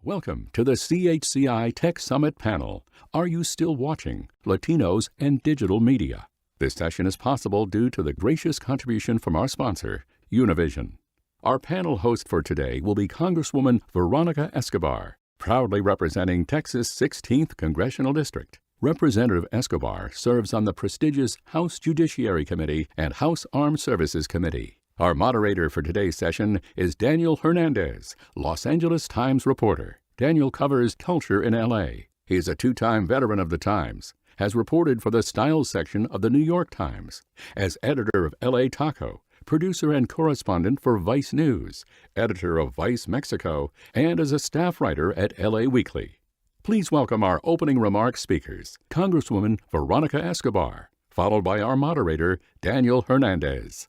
Welcome to the CHCI Tech Summit panel. Are you still watching Latinos and Digital Media? This session is possible due to the gracious contribution from our sponsor, Univision. Our panel host for today will be Congresswoman Veronica Escobar, proudly representing Texas' 16th Congressional District. Representative Escobar serves on the prestigious House Judiciary Committee and House Armed Services Committee. Our moderator for today's session is Daniel Hernandez, Los Angeles Times reporter. Daniel covers culture in L.A. He is a two-time veteran of the Times, has reported for the Styles section of the New York Times, as editor of L.A. Taco, producer and correspondent for Vice News, editor of Vice Mexico, and as a staff writer at L.A. Weekly. Please welcome our opening remarks speakers, Congresswoman Veronica Escobar, followed by our moderator, Daniel Hernandez.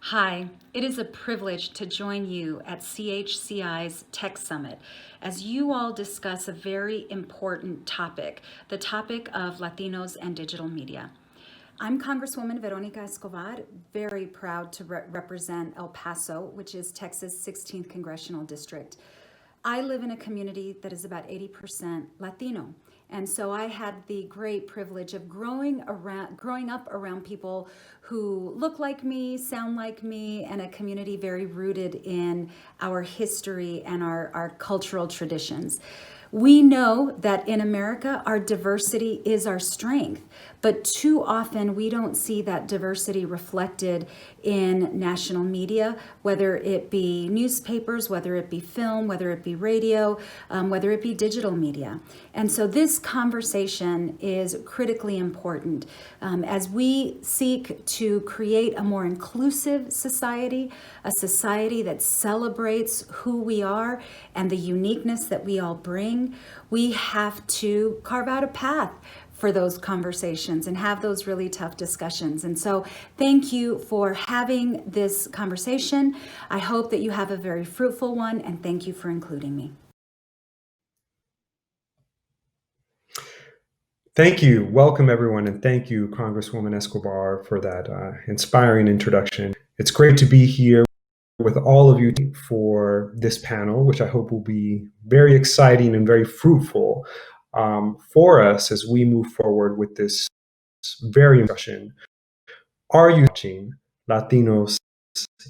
Hi, it is a privilege to join you at CHCI's Tech Summit as you all discuss a very important topic, the topic of Latinos and digital media. I'm Congresswoman Veronica Escobar, very proud to represent El Paso, which is Texas' 16th Congressional District. I live in a community that is about 80% Latino. And so I had the great privilege of growing up around people who look like me, sound like me, and a community very rooted in our history and our cultural traditions. We know that in America, our diversity is our strength, but too often we don't see that diversity reflected in national media, whether it be newspapers, whether it be film, whether it be radio, whether it be digital media. And so this conversation is critically important as we seek to create a more inclusive society, a society that celebrates who we are and the uniqueness that we all bring. We have to carve out a path for those conversations and have those really tough discussions. And so thank you for having this conversation. I hope that you have a very fruitful one, and thank you for including me. Thank you. Welcome, everyone, and thank you, Congresswoman Escobar, for that inspiring introduction. It's great to be here with all of you for this panel, which I hope will be very exciting and very fruitful for us as we move forward with this very discussion. Are you watching Latinos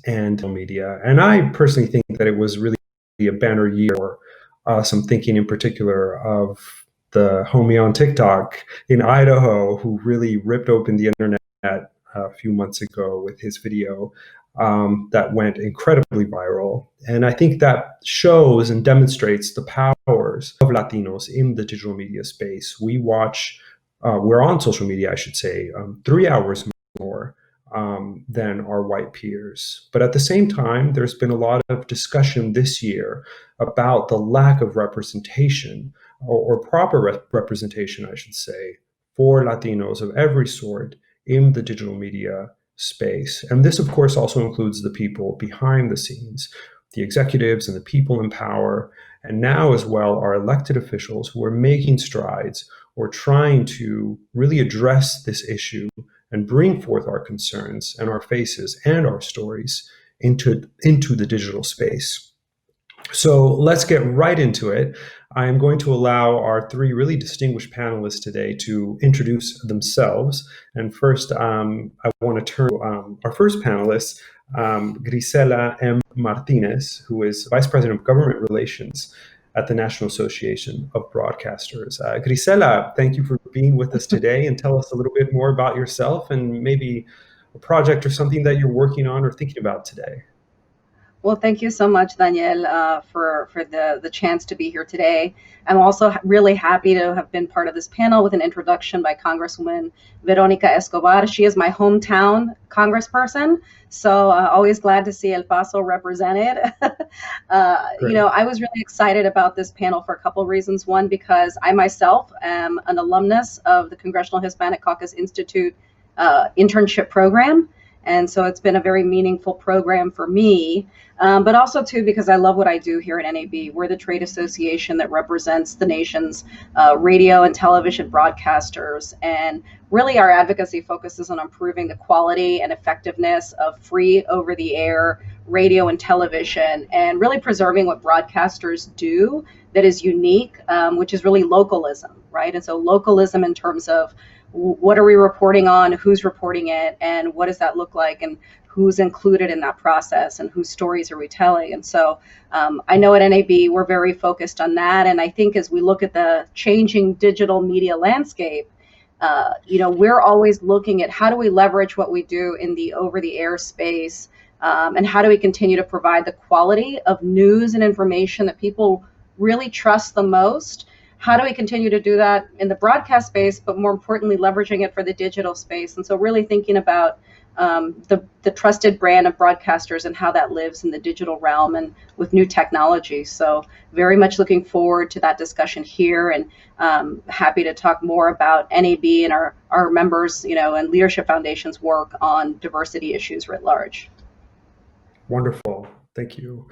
and media? And I personally think that it was really a banner year for us. I'm thinking in particular of the homie on TikTok in Idaho who really ripped open the internet a few months ago with his video that went incredibly viral. And I think that shows and demonstrates the powers of Latinos in the digital media space. We're on social media, I should say, 3 hours more than our white peers. But at the same time, there's been a lot of discussion this year about the lack of representation or proper representation, I should say, for Latinos of every sort in the digital media space. And this, of course, also includes the people behind the scenes, the executives and the people in power, and now as well our elected officials who are making strides or trying to really address this issue and bring forth our concerns and our faces and our stories into the digital space. So let's get right into it. I am going to allow our three really distinguished panelists today to introduce themselves. And first, I want to turn to our first panelist, Grisela M. Martinez, who is Vice President of Government Relations at the National Association of Broadcasters. Grisela, thank you for being with us today, and tell us a little bit more about yourself and maybe a project or something that you're working on or thinking about today. Well, thank you so much, Daniel, for the chance to be here today. I'm also really happy to have been part of this panel with an introduction by Congresswoman Veronica Escobar. She is my hometown congressperson, so always glad to see El Paso represented. I was really excited about this panel for a couple of reasons. One, because I myself am an alumnus of the Congressional Hispanic Caucus Institute internship program. And so it's been a very meaningful program for me, but also too because I love what I do here at NAB. We're the trade association that represents the nation's radio and television broadcasters, and really our advocacy focuses on improving the quality and effectiveness of free over-the-air radio and television, and really preserving what broadcasters do that is unique, which is really localism, right? And so localism in terms of what are we reporting on, who's reporting it, and what does that look like, and who's included in that process, and whose stories are we telling. And so I know at NAB we're very focused on that, and I think as we look at the changing digital media landscape, we're always looking at how do we leverage what we do in the over-the-air space, and how do we continue to provide the quality of news and information that people really trust the most. How do we continue to do that in the broadcast space, but more importantly, leveraging it for the digital space? And so really thinking about the trusted brand of broadcasters and how that lives in the digital realm and with new technology. So very much looking forward to that discussion here, and happy to talk more about NAB and our members, and Leadership Foundation's work on diversity issues writ large. Wonderful. Thank you.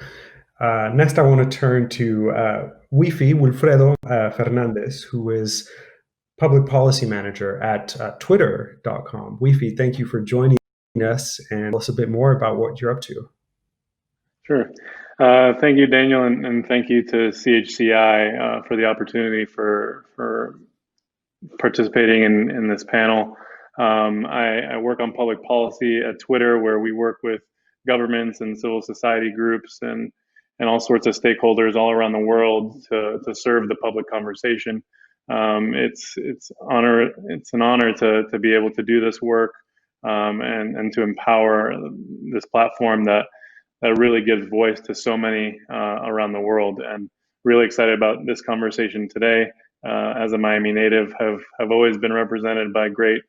Next, I want to turn to Wilfredo Fernandez, who is Public Policy Manager at Twitter.com. Wifi, thank you for joining us, and tell us a bit more about what you're up to. Sure. Thank you, Daniel, and thank you to CHCI for the opportunity for participating in this panel. I work on public policy at Twitter, where we work with governments and civil society groups and all sorts of stakeholders all around the world to serve the public conversation. It's an honor to be able to do this work, and to empower this platform that really gives voice to so many around the world. And really excited about this conversation today. As a Miami native, have always been represented by great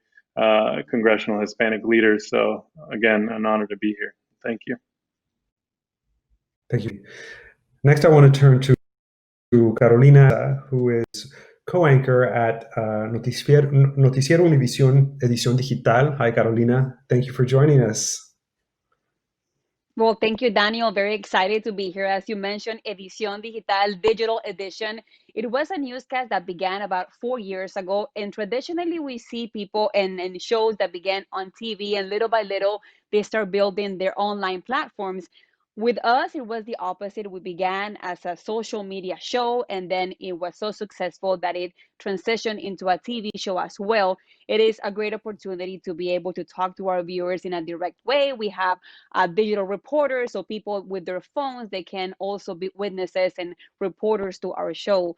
congressional Hispanic leaders. So again, an honor to be here. Thank you. Thank you. Next, I want to turn to Carolina, who is co-anchor at Noticiero Univisión Edición Digital. Hi, Carolina. Thank you for joining us. Well, thank you, Daniel. Very excited to be here. As you mentioned, Edición Digital, digital edition. It was a newscast that began about 4 years ago. And traditionally, we see people and shows that began on TV, and little by little, they start building their online platforms. With us, it was the opposite. We began as a social media show, and then it was so successful that it transitioned into a TV show as well. It is a great opportunity to be able to talk to our viewers in a direct way. We have digital reporters, so people with their phones, they can also be witnesses and reporters to our show.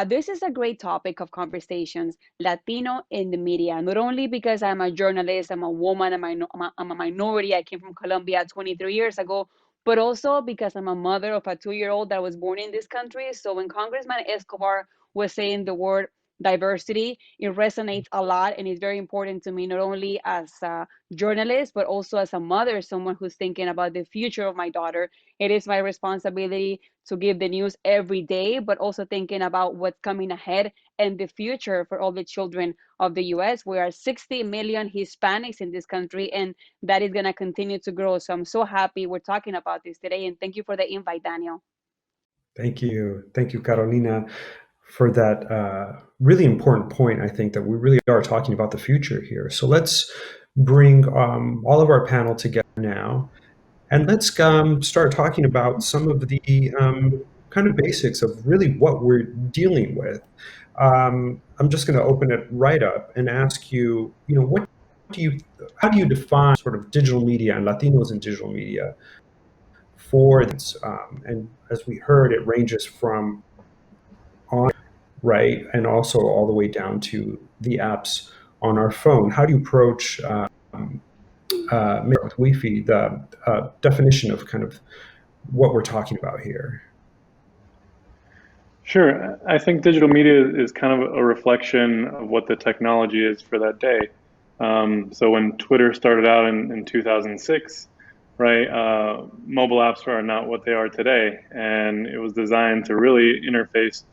This is a great topic of conversations, Latino in the media, not only because I'm a journalist, I'm a woman, I'm a minority, I came from Colombia 23 years ago, but also because I'm a mother of a 2-year-old that was born in this country. So when Congressman Escobar was saying the word diversity, it resonates a lot, and it's very important to me, not only as a journalist, but also as a mother, someone who's thinking about the future of my daughter. It is my responsibility to give the news every day, but also thinking about what's coming ahead and the future for all the children of the US. We are 60 million Hispanics in this country, and that is going to continue to grow. So I'm so happy we're talking about this today, and thank you for the invite, Daniel. Thank you. Thank you, Carolina, for that really important point. I think that we really are talking about the future here. So let's bring all of our panel together now, and let's start talking about some of the kind of basics of really what we're dealing with. I'm just going to open it right up and ask you, how do you define sort of digital media and Latinos in digital media for this? And as we heard, it ranges from on, right, and also all the way down to the apps on our phone. How do you approach with Wi-Fi, the definition of kind of what we're talking about here? Sure. I think digital media is kind of a reflection of what the technology is for that day. So when Twitter started out in 2006, right, mobile apps are not what they are today. And it was designed to really interface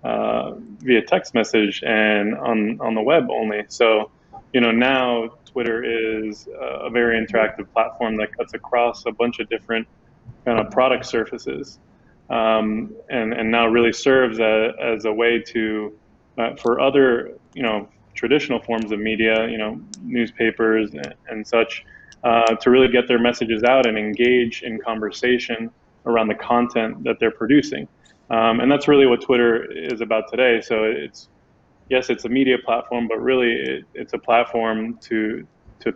via text message and on the web only. So, now Twitter is a very interactive platform that cuts across a bunch of different kind of product surfaces, and now really serves as a way to for other traditional forms of media, newspapers and such, to really get their messages out and engage in conversation around the content that they're producing. And that's really what Twitter is about today. So yes, it's a media platform, but really it's a platform to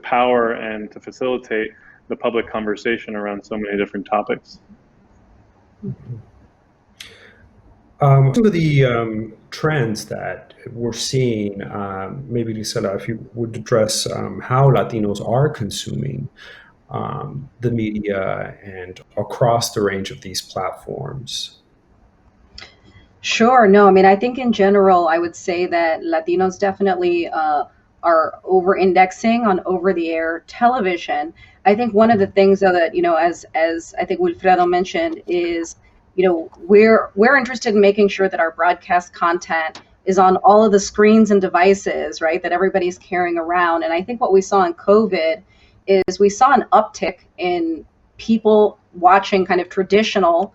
power and to facilitate the public conversation around so many different topics. Some of the trends that we're seeing, maybe Lisela, if you would address how Latinos are consuming the media and across the range of these platforms. Sure. No, I mean, I think in general, I would say that Latinos definitely are over-indexing on over-the-air television. I think one of the things though that, as I think Wilfredo mentioned, is, we're interested in making sure that our broadcast content is on all of the screens and devices, right, that everybody's carrying around. And I think what we saw in COVID is we saw an uptick in people watching kind of traditional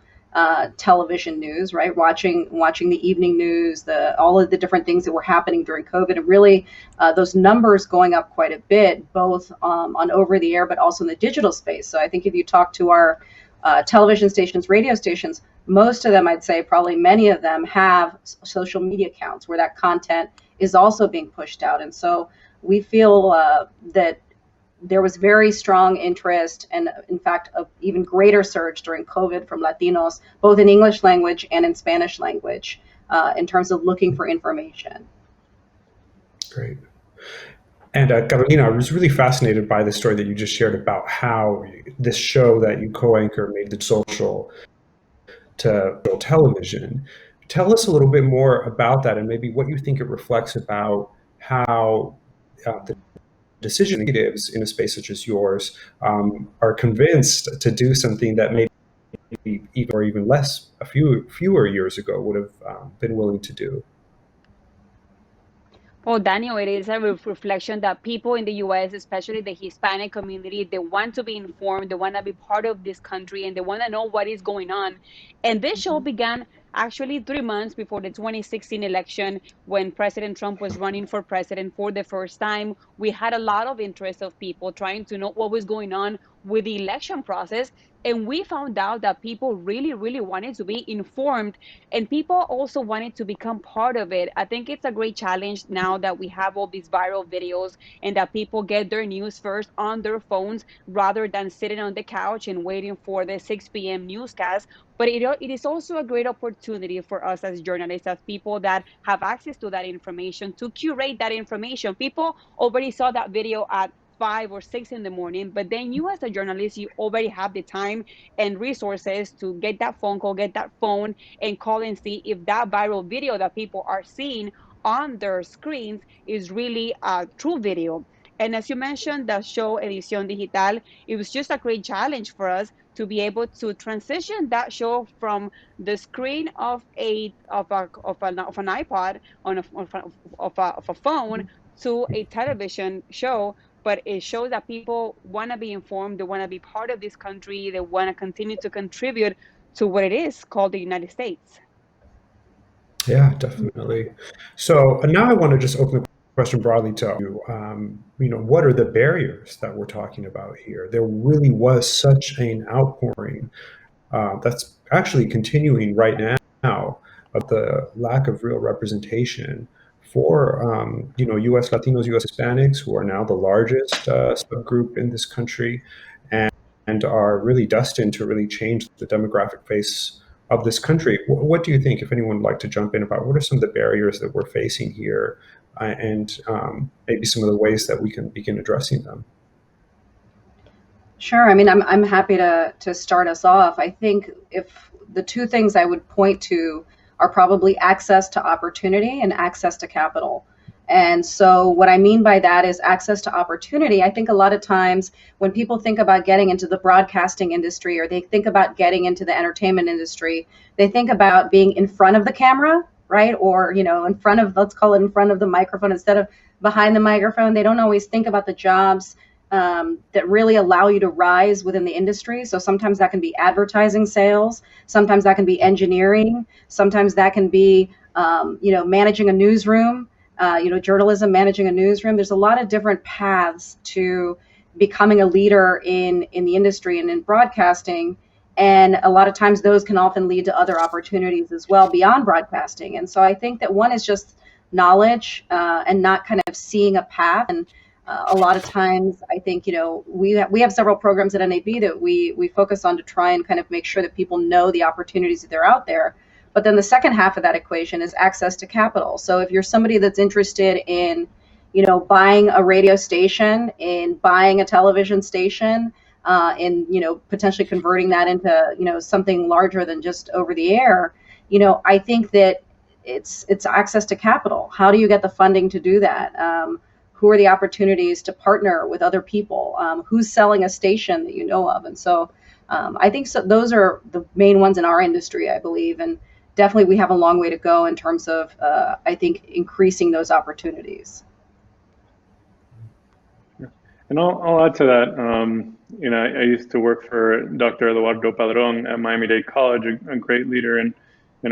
television news, right? Watching the evening news, all of the different things that were happening during COVID, and really those numbers going up quite a bit, both on over the air, but also in the digital space. So I think if you talk to our television stations, radio stations, most of them, I'd say probably many of them have social media accounts where that content is also being pushed out. And so we feel that there was very strong interest and, in fact, an even greater surge during COVID from Latinos, both in English language and in Spanish language, in terms of looking for information. Great. And Carolina, I was really fascinated by the story that you just shared about how this show that you co-anchor made the social to television. Tell us a little bit more about that and maybe what you think it reflects about how the decision makers in a space such as yours are convinced to do something that maybe even less, fewer years ago would have been willing to do. Well, Daniel, it is a reflection that people in the US, especially the Hispanic community, they want to be informed, they want to be part of this country, and they want to know what is going on. And this show began actually 3 months before the 2016 election, when President Trump was running for president for the first time. We had a lot of interest of people trying to know what was going on with the election process. And we found out that people really, really wanted to be informed, and people also wanted to become part of it. I think it's a great challenge now that we have all these viral videos and that people get their news first on their phones rather than sitting on the couch and waiting for the 6 p.m. newscast. But it is also a great opportunity for us as journalists, as people that have access to that information, to curate that information. People already saw that video at 5 or 6 in the morning, but then you as a journalist, you already have the time and resources to get that phone call, get that phone and call and see if that viral video that people are seeing on their screens is really a true video. And as you mentioned, the show Edición Digital, it was just a great challenge for us to be able to transition that show from the screen of an iPod of a phone to a television show. But it shows that people want to be informed, they want to be part of this country, they want to continue to contribute to what it is called the United States. Yeah, definitely. So now I want to just open the question broadly to you. What are the barriers that we're talking about here? There really was such an outpouring that's actually continuing right now of the lack of real representation for U.S. Latinos, U.S. Hispanics, who are now the largest subgroup in this country, and are really destined to really change the demographic face of this country. What do you think, if anyone would like to jump in, about what are some of the barriers that we're facing here, and maybe some of the ways that we can begin addressing them? Sure. I mean, I'm happy to start us off. I think if the two things I would point to are probably access to opportunity and access to capital. And so what I mean by that is access to opportunity. I think a lot of times when people think about getting into the broadcasting industry, or they think about getting into the entertainment industry, they think about being in front of the camera, right? Or, in front of, let's call it in front of the microphone, instead of behind the microphone. They don't always think about the jobs that really allow you to rise within the industry. So sometimes that can be advertising sales, sometimes that can be engineering, sometimes that can be managing a newsroom, journalism, managing a newsroom. There's a lot of different paths to becoming a leader in the industry and in broadcasting. And a lot of times those can often lead to other opportunities as well beyond broadcasting. And so I think that one is just knowledge and not kind of seeing a path. And a lot of times I think, we have several programs at NAB that we focus on to try and kind of make sure that people know the opportunities that are out there. But then the second half of that equation is access to capital. So if you're somebody that's interested in, buying a radio station, in buying a television station, and potentially converting that into something larger than just over the air, I think that it's access to capital. How do you get the funding to do that? Who are the opportunities to partner with other people? Who's selling a station that you know of? And so I think those are the main ones in our industry, I believe. And definitely we have a long way to go in terms of, I think, increasing those opportunities. And I'll add to that. I used to work for Dr. Eduardo Padron at Miami-Dade College, a great leader in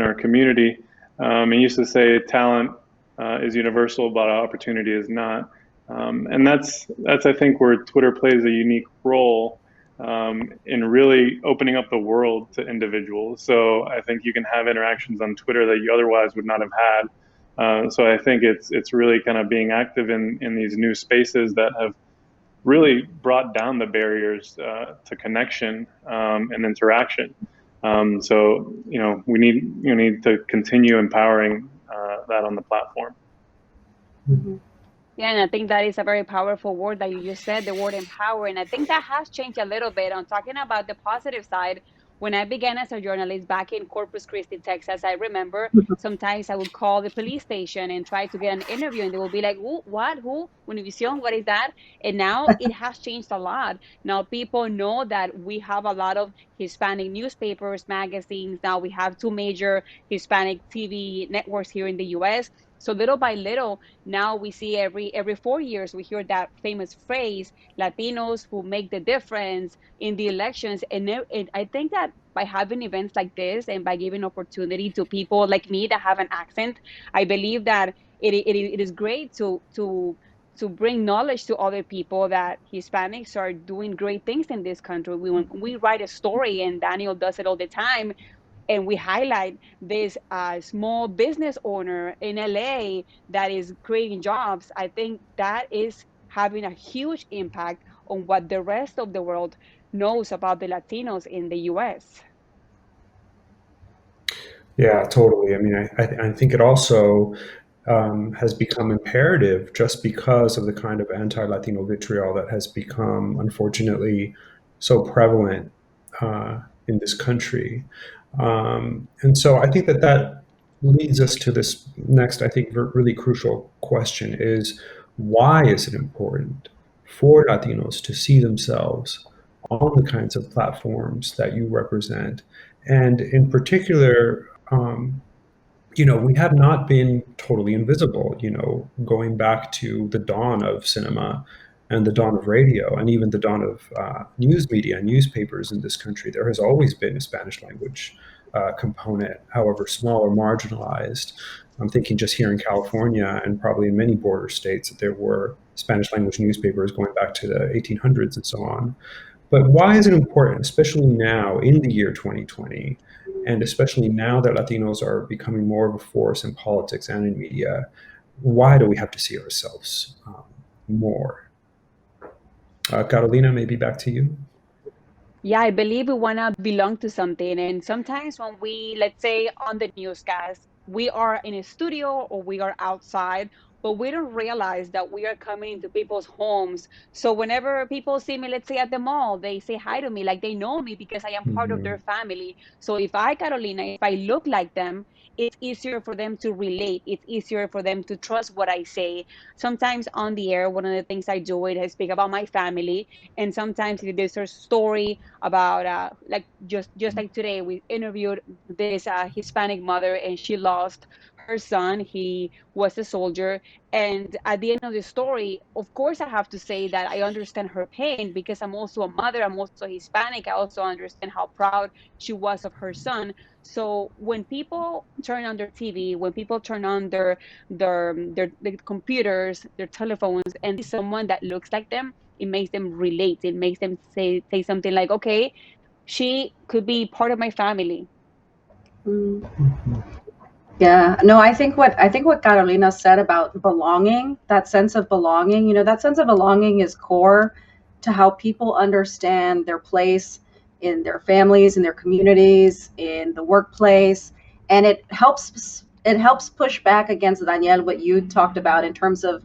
our community. He used to say talent is universal, but opportunity is not. And that's I think where Twitter plays a unique role in really opening up the world to individuals. So I think you can have interactions on Twitter that you otherwise would not have had. So I think it's really kind of being active in these new spaces that have really brought down the barriers to connection and interaction. So we need to continue empowering that on the platform. Mm-hmm. Yeah, and I think that is a very powerful word that you just said, the word empower. And I think that has changed a little bit. On talking about the positive side, when I began as a journalist back in Corpus Christi, Texas, I remember sometimes I would call the police station and try to get an interview, and they would be like, "Who? What? Who? Univision? What is that?" And now it has changed a lot. Now people know that we have a lot of Hispanic newspapers, magazines. Now we have two major Hispanic TV networks here in the U.S. So little by little, now we see every 4 years we hear that famous phrase, Latinos who make the difference in the elections. And I think that by having events like this and by giving opportunity to people like me that have an accent, I believe that it is great to bring knowledge to other people that Hispanics are doing great things in this country. When we write a story, and Daniel does it all the time, and we highlight this small business owner in LA that is creating jobs, I think that is having a huge impact on what the rest of the world knows about the Latinos in the US. Yeah, totally. I mean, I think it also has become imperative just because of the kind of anti-Latino vitriol that has become, unfortunately, so prevalent in this country. And so I think that leads us to this next, I think, really crucial question is, why is it important for Latinos to see themselves on the kinds of platforms that you represent? And in particular, we have not been totally invisible, going back to the dawn of cinema and the dawn of radio and even the dawn of news media and newspapers in this country. There has always been a Spanish language component, however small or marginalized. I'm thinking just here in California and probably in many border states that there were Spanish language newspapers going back to the 1800s and so on. But why is it important, especially now in the year 2020, and especially now that Latinos are becoming more of a force in politics and in media? Why do we have to see ourselves more? Carolina, maybe back to you. Yeah, I believe we want to belong to something. And sometimes when we, let's say on the newscast, we are in a studio or we are outside, but we don't realize that we are coming into people's homes. So whenever people see me, let's say at the mall, they say hi to me, like they know me because I am part of their family. So if I, Carolina, if I look like them, it's easier for them to relate. It's easier for them to trust what I say. Sometimes on the air, one of the things I do is I speak about my family. And sometimes if there's a story about like just like today we interviewed this Hispanic mother, and she lost her son, he was a soldier. And at the end of the story, of course, I have to say that I understand her pain because I'm also a mother, I'm also Hispanic. I also understand how proud she was of her son. So when people turn on their TV, when people turn on their computers, their telephones, and see someone that looks like them, it makes them relate. It makes them say something like, okay, she could be part of my family. Yeah, no, I think what Carolina said about belonging, that sense of belonging, that sense of belonging is core to how people understand their place in their families, in their communities, in the workplace, and it helps push back against Danielle what you talked about in terms of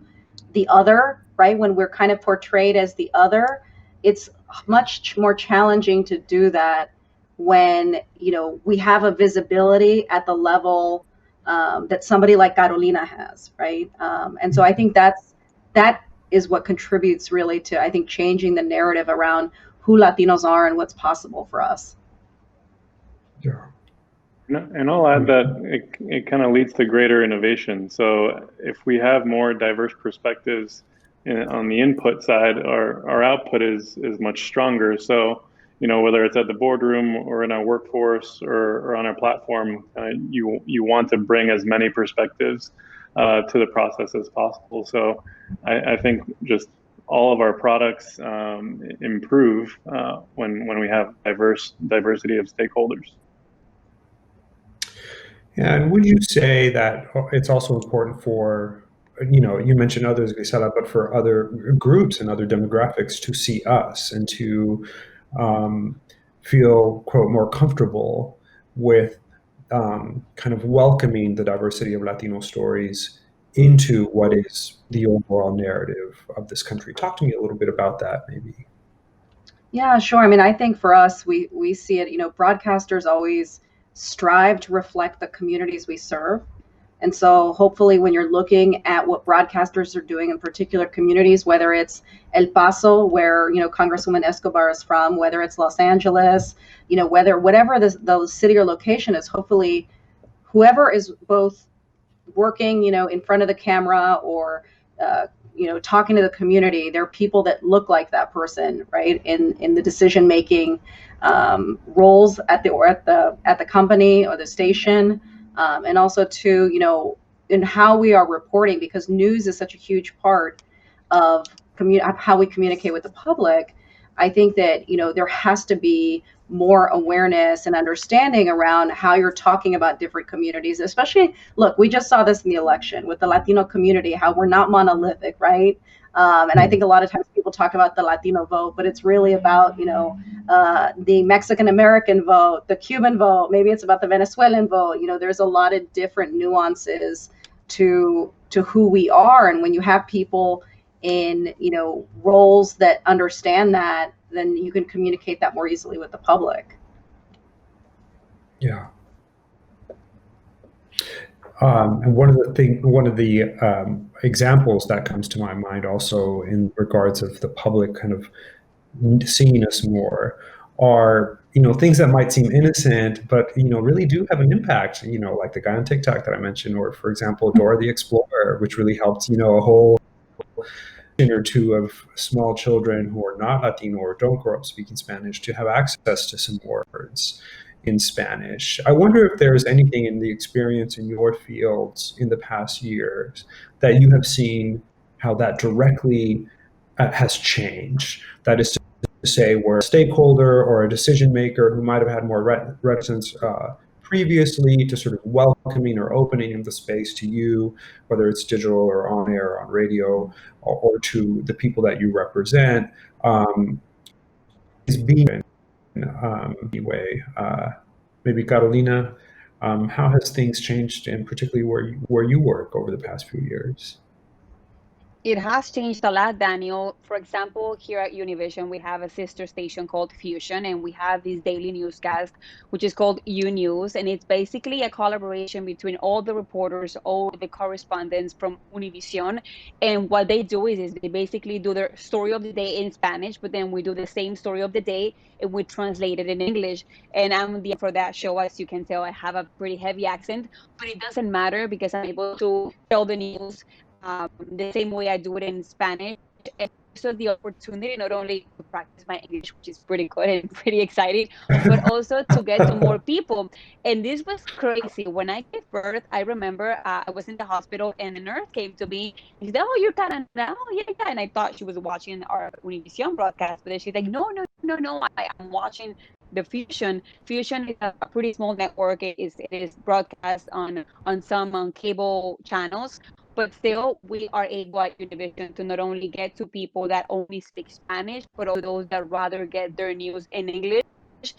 the other, right? When we're kind of portrayed as the other, it's much more challenging to do that when we have a visibility at the level that somebody like Carolina has, right? And so I think that is what contributes really to, I think, changing the narrative around who Latinos are and what's possible for us. Yeah. And I'll add that it kind of leads to greater innovation. So if we have more diverse perspectives on the input side, our output is much stronger. So, whether it's at the boardroom or in our workforce or on our platform, you want to bring as many perspectives to the process as possible. So I think just all of our products improve when we have diversity of stakeholders. Yeah, and would you say that it's also important for, you mentioned others we set up, but for other groups and other demographics to see us and to feel, quote, more comfortable with kind of welcoming the diversity of Latino stories into what is the overall narrative of this country? Talk to me a little bit about that, maybe. Yeah, sure. I mean, I think for us, we see it, broadcasters always strive to reflect the communities we serve. And so hopefully when you're looking at what broadcasters are doing in particular communities, whether it's El Paso, where, Congresswoman Escobar is from, whether it's Los Angeles, whatever the city or location is, hopefully whoever is both working, in front of the camera or, talking to the community, there are people that look like that person, right? In the decision making roles at the company or the station, and also to, in how we are reporting, because news is such a huge part of how we communicate with the public. I think that there has to be more awareness and understanding around how you're talking about different communities, especially, look, we just saw this in the election with the Latino community, how we're not monolithic, right? And I think a lot of times people talk about the Latino vote, but it's really about, the Mexican American vote, the Cuban vote, maybe it's about the Venezuelan vote. There's a lot of different nuances to who we are. And when you have people in, roles that understand that, then you can communicate that more easily with the public. Yeah. And one of the examples that comes to my mind also in regards of the public kind of seeing us more are, things that might seem innocent, but, really do have an impact, like the guy on TikTok that I mentioned, or for example, Dora the Explorer, which really helped, a whole or two of small children who are not Latino or don't grow up speaking Spanish to have access to some words in Spanish. I wonder if there's anything in the experience in your fields in the past years that you have seen how that directly has changed. That is to say, where a stakeholder or a decision maker who might have had more reticence previously to sort of welcoming or opening the space to you, whether it's digital or on air or on radio, or to the people that you represent, is being anyway. Maybe Carolina, how has things changed, and particularly where you work over the past few years? It has changed a lot, Daniel. For example, here at Univision, we have a sister station called Fusion, and we have this daily newscast, which is called U News. And it's basically a collaboration between all the reporters, all the correspondents from Univision. And what they do is they basically do their story of the day in Spanish, but then we do the same story of the day and we translate it in English. And I'm the for that show. As you can tell, I have a pretty heavy accent, but it doesn't matter because I'm able to tell the news the same way I do it in Spanish. And so the opportunity not only to practice my English, which is pretty good and pretty exciting, but also to get to more people. And this was crazy. When I gave birth, I remember I was in the hospital and the nurse came to me and she said, "Oh, you're Canada." Oh, yeah, yeah. And I thought she was watching our Univision broadcast, but then she's like, "No, no, no, no. I'm watching the Fusion. Fusion is a pretty small network. It is broadcast on some cable channels, but still we are able at Univision to not only get to people that only speak Spanish, but also those that rather get their news in English.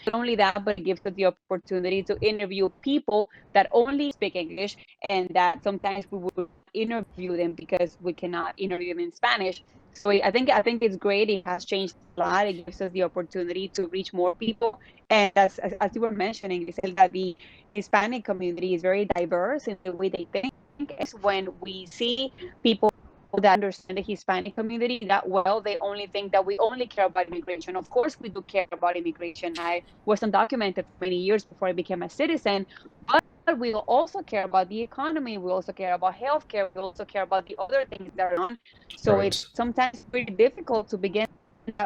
Not only that, but it gives us the opportunity to interview people that only speak English and that sometimes we will interview them because we cannot interview them in Spanish. So I think it's great. It has changed a lot. It gives us the opportunity to reach more people. And as you were mentioning, Giselle, that the Hispanic community is very diverse in the way they think is when we see people that understand the Hispanic community that well, they only think that we only care about immigration. Of course, we do care about immigration. I was undocumented for many years before I became a citizen, but we also care about the economy. We also care about healthcare. We also care about the other things that are on. So Right. it's sometimes pretty difficult to begin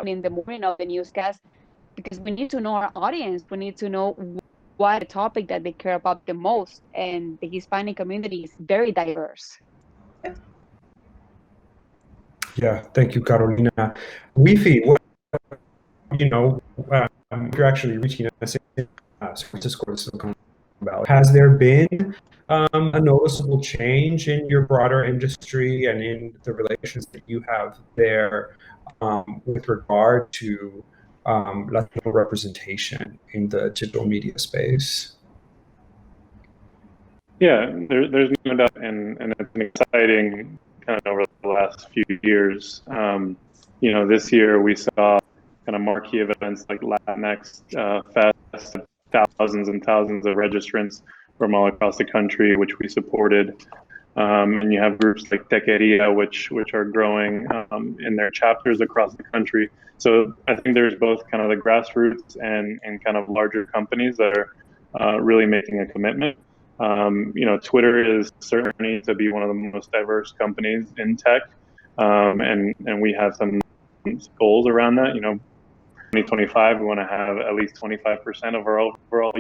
in the morning of the newscast because we need to know our audience. We need to know what topic that they care about the most. And the Hispanic community is very diverse. Yeah, thank you, Carolina. Wifi, what, you're actually reaching us in San Francisco, Silicon Valley. Has there been a noticeable change in your broader industry and in the relations that you have there with regard to Latino representation in the digital media space? Yeah, there's no doubt, and it's an exciting kind of over the last few years. This year we saw kind of marquee events like Latinx Fest, thousands and thousands of registrants from all across the country, which we supported. And you have groups like Tequeria, which are growing in their chapters across the country. So I think there's both kind of the grassroots and kind of larger companies that are really making a commitment. Twitter is certainly to be one of the most diverse companies in tech, and we have some goals around that. 2025, we want to have at least 25% of our overall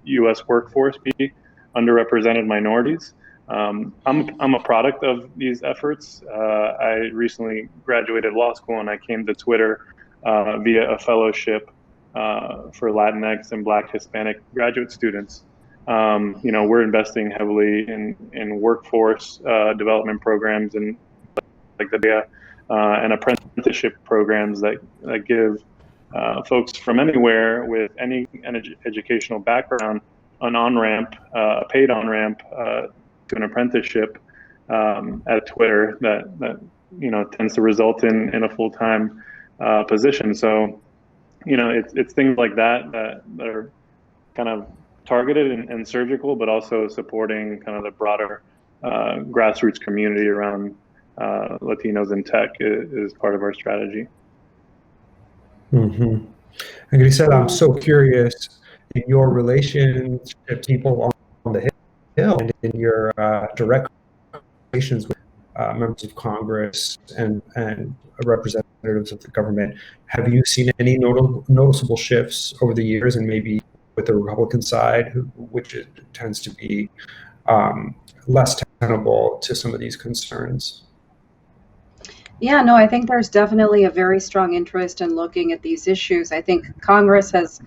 U.S. workforce be underrepresented minorities. I'm a product of these efforts. I recently graduated law school and I came to Twitter via a fellowship for Latinx and Black Hispanic graduate students. We're investing heavily in workforce development programs and like the and apprenticeship programs that give folks from anywhere with any educational background an on-ramp, a paid on-ramp to an apprenticeship at Twitter that tends to result in a full-time position. So it's things like that are kind of targeted and surgical, but also supporting kind of the broader grassroots community around Latinos in tech is part of our strategy. Mm-hmm. And Grisela, I'm so curious in your relationship to people on the Hill and in your direct relations with members of Congress and representatives of the government. Have you seen any noticeable shifts over the years, and maybe with the Republican side, which tends to be less tenable to some of these concerns? Yeah, no, I think there's definitely a very strong interest in looking at these issues. I think Congress has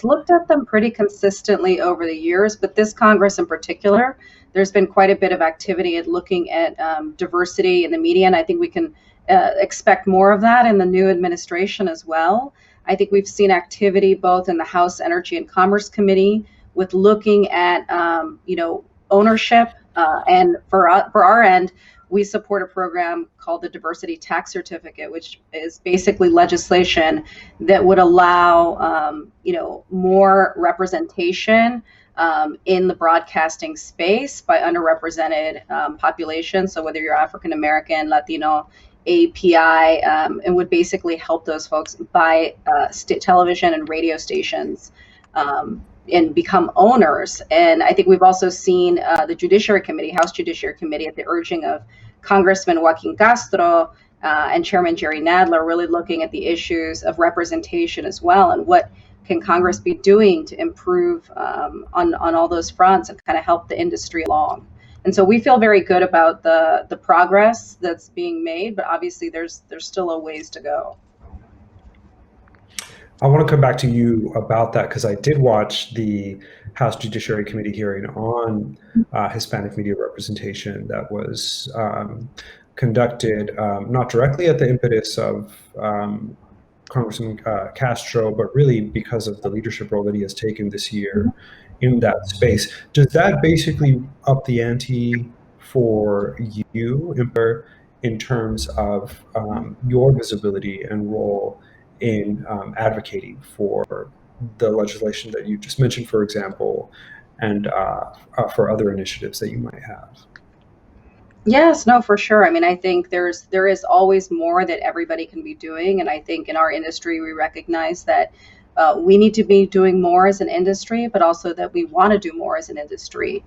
looked at them pretty consistently over the years, but this Congress in particular, there's been quite a bit of activity at looking at diversity in the media, and I think we can expect more of that in the new administration as well. I think we've seen activity both in the House Energy and Commerce Committee with looking at ownership And for our end, we support a program called the Diversity Tax Certificate, which is basically legislation that would allow more representation in the broadcasting space by underrepresented populations. So whether you're African American, Latino, API, it would basically help those folks buy television and radio stations and become owners. And I think we've also seen the Judiciary Committee, House Judiciary Committee, at the urging of Congressman Joaquin Castro and Chairman Jerry Nadler, really looking at the issues of representation as well, and what can Congress be doing to improve on all those fronts and kind of help the industry along. And so we feel very good about the progress that's being made, but obviously there's still a ways to go. I want to come back to you about that because I did watch the House Judiciary Committee hearing on Hispanic media representation that was conducted not directly at the impetus of Congressman Castro, but really because of the leadership role that he has taken this year in that space. Does that basically up the ante for you in terms of your visibility and role in advocating for the legislation that you just mentioned, for example, and for other initiatives that you might have? Yes, no, for sure. I mean, I think there is always more that everybody can be doing, and I think in our industry we recognize that we need to be doing more as an industry, but also that we want to do more as an industry,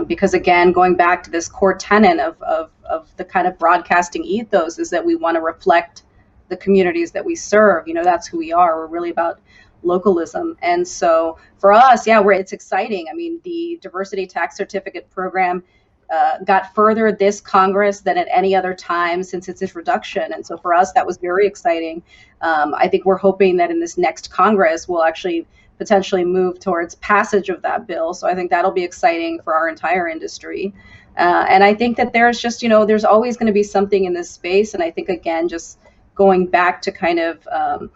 because again, going back to this core tenet of the kind of broadcasting ethos is that we want to reflect the communities that we serve. That's who we are. We're really about localism. And so for us, it's exciting. I mean, the Diversity Tax Certificate program got further this Congress than at any other time since its introduction. And so for us, that was very exciting. I think we're hoping that in this next Congress, we'll actually potentially move towards passage of that bill. So I think that'll be exciting for our entire industry. And I think that there's just, there's always going to be something in this space. And I think, again, just going back to kind of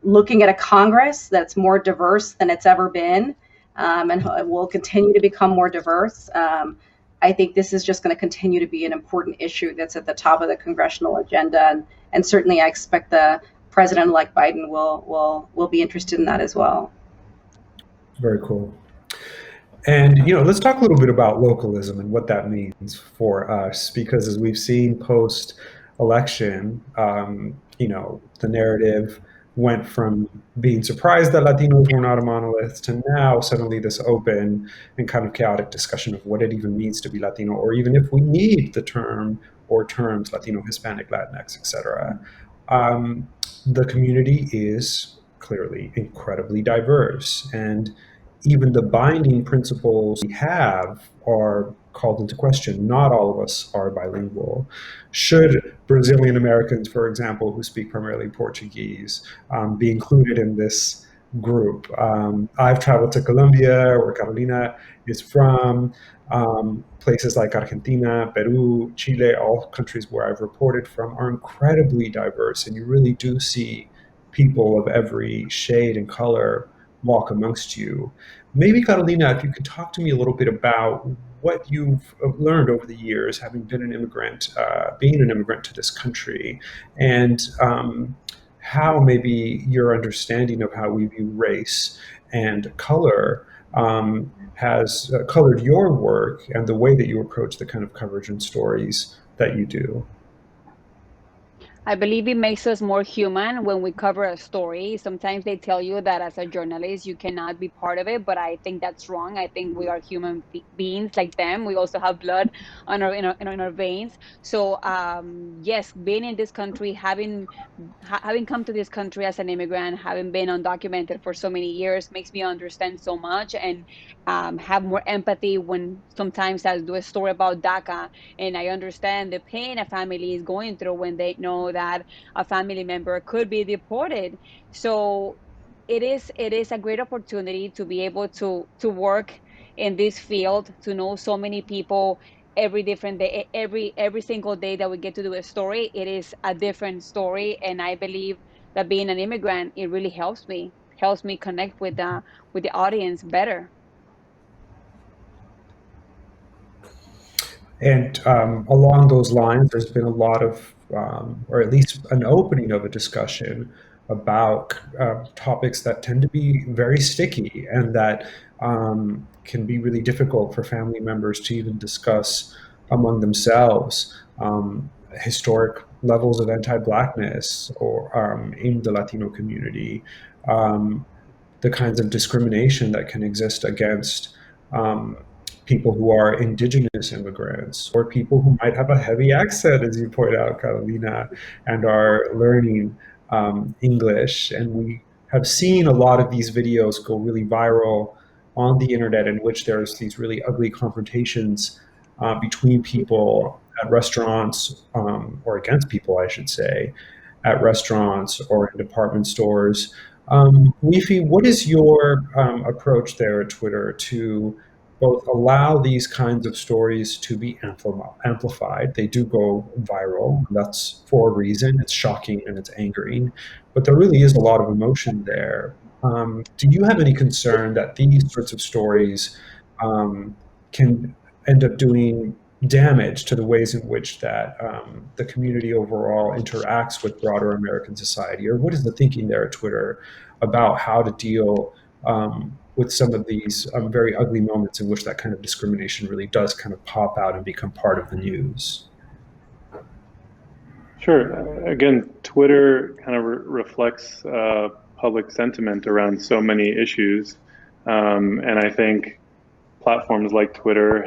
looking at a Congress that's more diverse than it's ever been, and will continue to become more diverse. I think this is just going to continue to be an important issue that's at the top of the congressional agenda, and certainly I expect the President-elect Biden will be interested in that as well. Very cool. And let's talk a little bit about localism and what that means for us, because as we've seen post-election, the narrative went from being surprised that Latinos were not a monolith to now suddenly this open and kind of chaotic discussion of what it even means to be Latino, or even if we need the term or terms Latino, Hispanic, Latinx, etc. The community is clearly incredibly diverse, and even the binding principles we have are called into question. Not all of us are bilingual. Should Brazilian Americans, for example, who speak primarily Portuguese, be included in this group? I've traveled to Colombia, where Carolina is from, places like Argentina, Peru, Chile, all countries where I've reported from are incredibly diverse, and you really do see people of every shade and color walk amongst you. Maybe, Carolina, if you could talk to me a little bit about what you've learned over the years, having been an immigrant, being an immigrant to this country, and how maybe your understanding of how we view race and color has colored your work and the way that you approach the kind of coverage and stories that you do. I believe it makes us more human when we cover a story. Sometimes they tell you that as a journalist, you cannot be part of it, but I think that's wrong. I think we are human beings like them. We also have blood in our veins. So yes, being in this country, having come to this country as an immigrant, having been undocumented for so many years, makes me understand so much and have more empathy when sometimes I do a story about DACA and I understand the pain a family is going through when they know that a family member could be deported. So it is a great opportunity to be able to work in this field, to know so many people every different day, every single day that we get to do a story, it is a different story. And I believe that being an immigrant, it really helps me connect with the audience better. And along those lines, there's been a lot of, or at least an opening of a discussion about topics that tend to be very sticky and that can be really difficult for family members to even discuss among themselves. Historic levels of anti-Blackness or in the Latino community, the kinds of discrimination that can exist against um, people who are indigenous immigrants or people who might have a heavy accent, as you point out, Carolina, and are learning English. And we have seen a lot of these videos go really viral on the internet in which there's these really ugly confrontations between people at restaurants, or against people, I should say, at restaurants or in department stores. Wifi, what is your approach there at Twitter to both allow these kinds of stories to be amplified? They do go viral. That's for a reason. It's shocking and it's angering, but there really is a lot of emotion there. Do you have any concern that these sorts of stories can end up doing damage to the ways in which that the community overall interacts with broader American society? Or what is the thinking there at Twitter about how to deal with some of these very ugly moments in which that kind of discrimination really does kind of pop out and become part of the news? Sure. Again, Twitter kind of reflects public sentiment around so many issues, and I think platforms like Twitter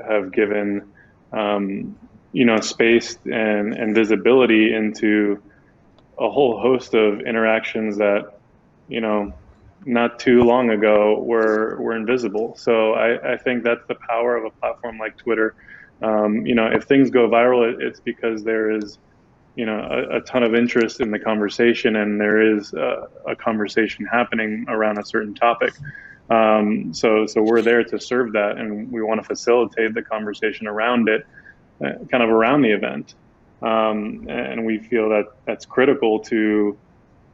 have given space and visibility into a whole host of interactions that not too long ago were invisible. So I think that's the power of a platform like Twitter. If things go viral, it's because there is a ton of interest in the conversation, and there is a conversation happening around a certain topic. So we're there to serve that, and we want to facilitate the conversation around it, kind of around the event. And we feel that that's critical to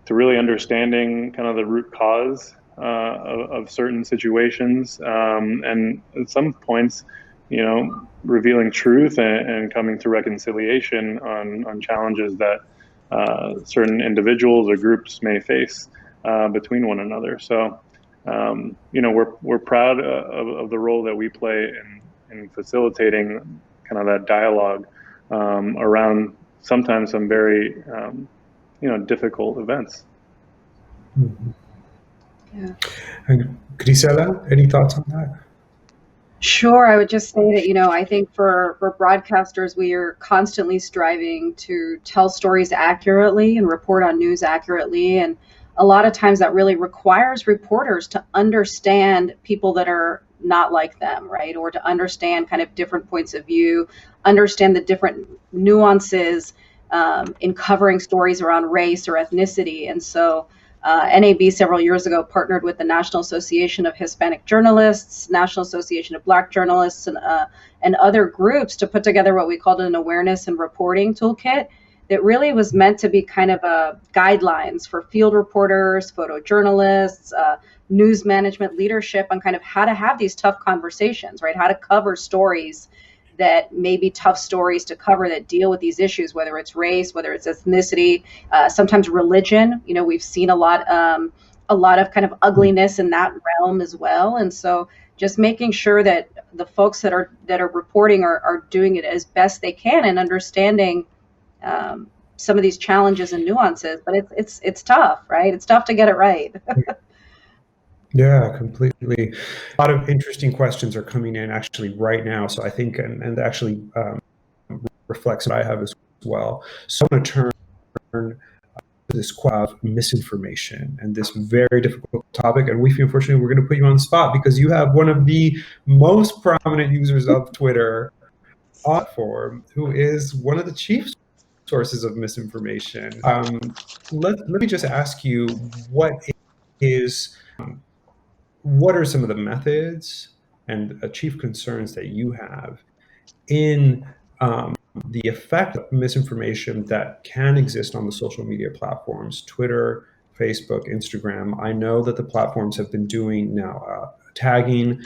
really understanding kind of the root cause of certain situations, and at some points, revealing truth and coming to reconciliation on challenges that certain individuals or groups may face between one another. So, we're proud of the role that we play in facilitating kind of that dialogue around sometimes some very difficult events. Mm-hmm. Yeah. And Grisela, any thoughts on that? Sure. I would just say that, I think for broadcasters, we are constantly striving to tell stories accurately and report on news accurately. And a lot of times that really requires reporters to understand people that are not like them, right? Or to understand kind of different points of view, understand the different nuances in covering stories around race or ethnicity. And so NAB several years ago partnered with the National Association of Hispanic Journalists, National Association of Black Journalists, and other groups to put together what we called an awareness and reporting toolkit that really was meant to be kind of guidelines for field reporters, photojournalists, news management leadership on kind of how to have these tough conversations, right? How to cover stories that may be tough stories to cover that deal with these issues, whether it's race, whether it's ethnicity, sometimes religion. We've seen a lot of kind of ugliness in that realm as well. And so just making sure that the folks that are reporting are doing it as best they can and understanding some of these challenges and nuances. But it's tough, right? It's tough to get it right. Yeah, completely. A lot of interesting questions are coming in actually right now. So I think, and actually reflects what I have as well. So I'm going to turn to this question of misinformation and this very difficult topic. And we feel, unfortunately, we're going to put you on the spot because you have one of the most prominent users of Twitter platform who is one of the chief sources of misinformation. Let me just ask you, what are some of the methods and chief concerns that you have in the effect of misinformation that can exist on the social media platforms, Twitter, Facebook, Instagram? I know that the platforms have been doing now tagging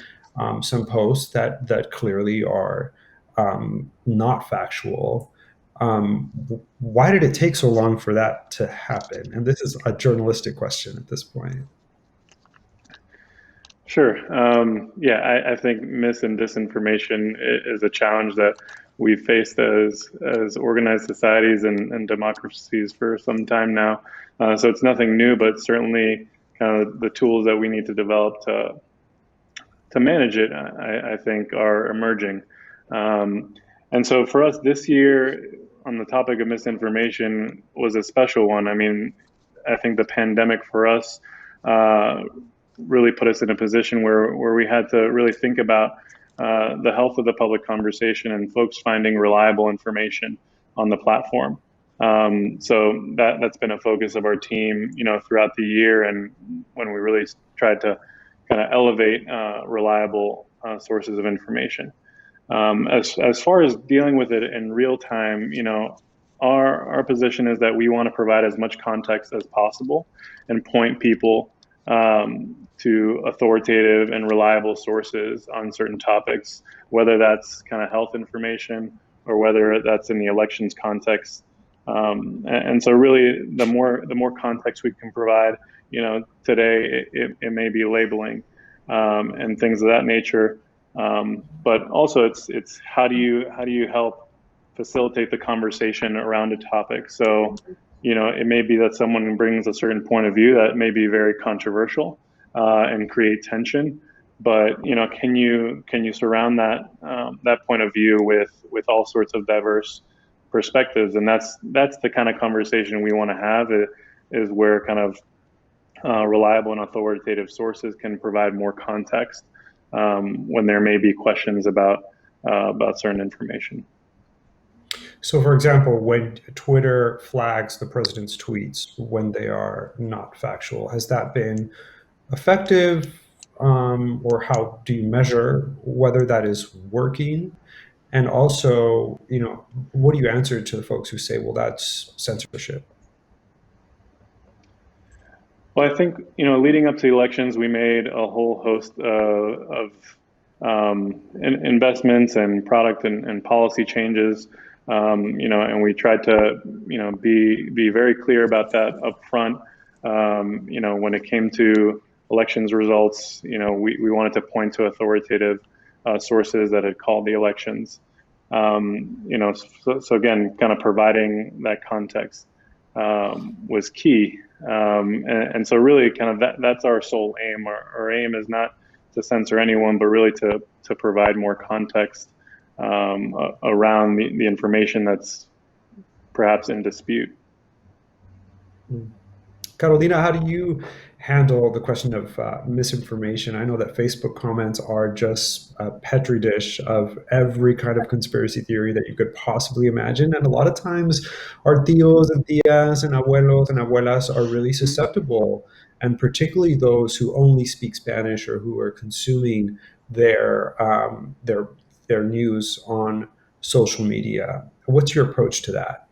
some posts that clearly are not factual. Why did it take so long for that to happen? And this is a journalistic question at this point. Sure. Yeah, I think mis and disinformation is a challenge that we've faced as organized societies and democracies for some time now. So it's nothing new, but certainly kind of the tools that we need to develop to manage it, I think, are emerging. And so for us this year, on the topic of misinformation, was a special one. I mean, I think the pandemic for us really put us in a position where we had to really think about the health of the public conversation and folks finding reliable information on the platform. So that's been a focus of our team, throughout the year, and when we really tried to kind of elevate reliable sources of information. As far as dealing with it in real time, our position is that we want to provide as much context as possible and point people to authoritative and reliable sources on certain topics, whether that's kind of health information or whether that's in the elections context. And so really the more context we can provide, today it may be labeling and things of that nature. But also it's how do you help facilitate the conversation around a topic? So, it may be that someone brings a certain point of view that may be very controversial and create tension, but can you surround that point of view with all sorts of diverse perspectives? And that's the kind of conversation we want to have, is where kind of reliable and authoritative sources can provide more context when there may be questions about certain information. So, for example, when Twitter flags the president's tweets when they are not factual, has that been effective? Or how do you measure whether that is working? And also, what do you answer to the folks who say, well, that's censorship? Well, I think, leading up to the elections, we made a whole host of investments and product and policy changes. And we tried to, be very clear about that up front. When it came to elections results, we wanted to point to authoritative sources that had called the elections. So again, kind of providing that context was key. And so really kind of that's our sole aim. Our aim is not to censor anyone, but really to provide more context around the information that's perhaps in dispute. Carolina, how do you handle the question of misinformation? I know that Facebook comments are just a petri dish of every kind of conspiracy theory that you could possibly imagine. And a lot of times our tíos and tías and abuelos and abuelas are really susceptible, and particularly those who only speak Spanish or who are consuming their news on social media. What's your approach to that?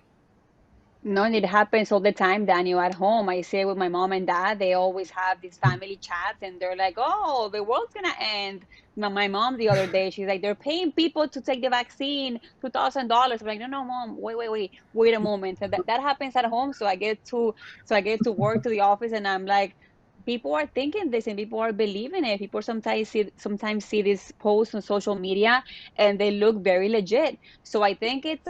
No, and it happens all the time, Daniel, at home. I say with my mom and dad, they always have these family chats and they're like, oh, the world's gonna end. My mom the other day, she's like, they're paying people to take the vaccine, $2,000. I'm like, no, mom, wait a moment. So that happens at home. So I get to work to the office and I'm like, people are thinking this and people are believing it. People sometimes see these posts on social media and they look very legit. So I think it's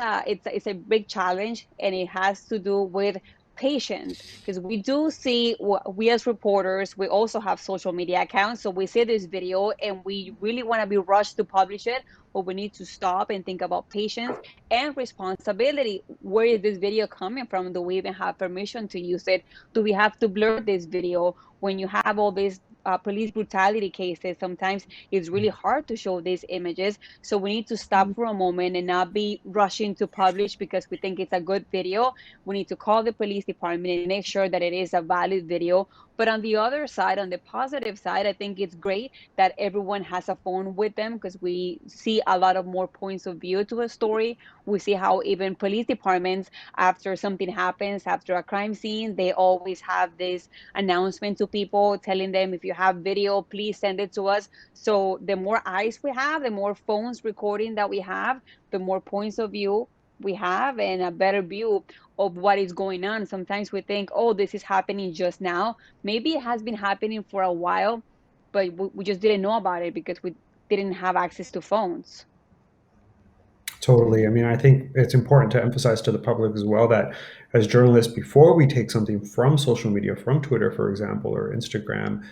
a big challenge, and it has to do with patience, because we do see, we as reporters, we also have social media accounts, so we see this video and we really want to be rushed to publish it, but we need to stop and think about patience and responsibility. Where is this video coming from? Do we even have permission to use it? Do we have to blur this video? When you have all these police brutality cases, sometimes it's really hard to show these images. So we need to stop for a moment and not be rushing to publish because we think it's a good video. We need to call the police department and make sure that it is a valid video But on the other side, on the positive side, I think it's great that everyone has a phone with them, because we see a lot of more points of view to a story. We see how even police departments, after something happens, after a crime scene, they always have this announcement to people telling them, if you have video, please send it to us. So the more eyes we have, the more phones recording that we have, the more points of view we have, and a better view of what is going on. Sometimes we think, oh, this is happening just now. Maybe it has been happening for a while, but we just didn't know about it because we didn't have access to phones. Totally. I mean, I think it's important to emphasize to the public as well that as journalists, before we take something from social media, from Twitter, for example, or Instagram,